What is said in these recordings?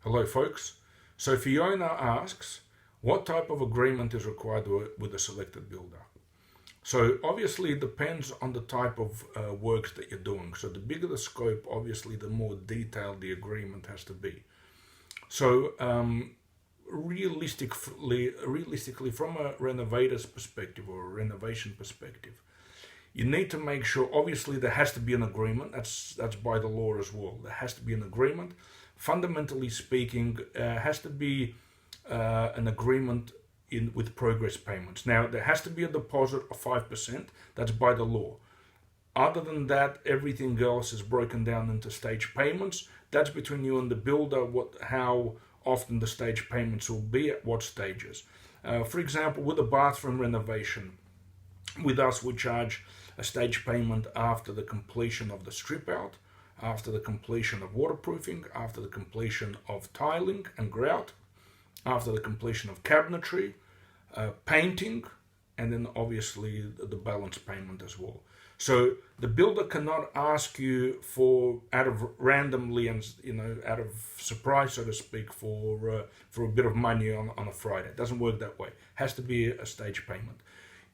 Hello folks. So Fiona asks, what type of agreement is required with a selected builder? So obviously it depends on the type of works that you're doing. So the bigger the scope, obviously the more detailed the agreement has to be. So realistically from a renovator's perspective or a renovation perspective, you need to make sure, obviously there has to be an agreement, that's by the law as well. There has to be an agreement. Fundamentally speaking, has to be an agreement with progress payments. Now, there has to be a deposit of 5%, that's by the law. Other than that, everything else is broken down into stage payments. That's between you and the builder, how often the stage payments will be, at what stages. For example, with a bathroom renovation, with us we charge a stage payment after the completion of the strip out, after the completion of waterproofing, after the completion of tiling and grout, after the completion of cabinetry, painting, and then obviously the balance payment as well. So the builder cannot ask you for out of randomly and out of surprise, so to speak, for a bit of money on a Friday. It doesn't work that way. It has to be a stage payment.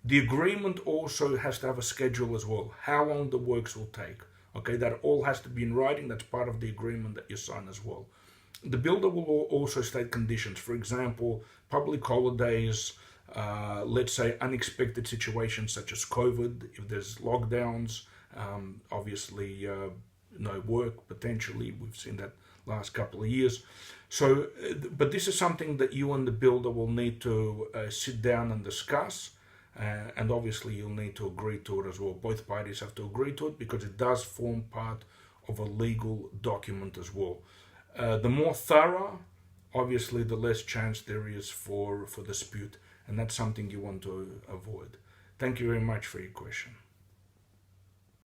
The agreement also has to have a schedule as well, how long the works will take. Okay, that all has to be in writing. That's part of the agreement that you sign as well. The builder will also state conditions. For example, public holidays, let's say unexpected situations such as COVID, if there's lockdowns, obviously no work potentially. We've seen that last couple of years. So, but this is something that you and the builder will need to sit down and discuss. And obviously you'll need to agree to it as well. Both parties have to agree to it because it does form part of a legal document as well. The more thorough, obviously the less chance there is for dispute, and that's something you want to avoid. Thank you very much for your question.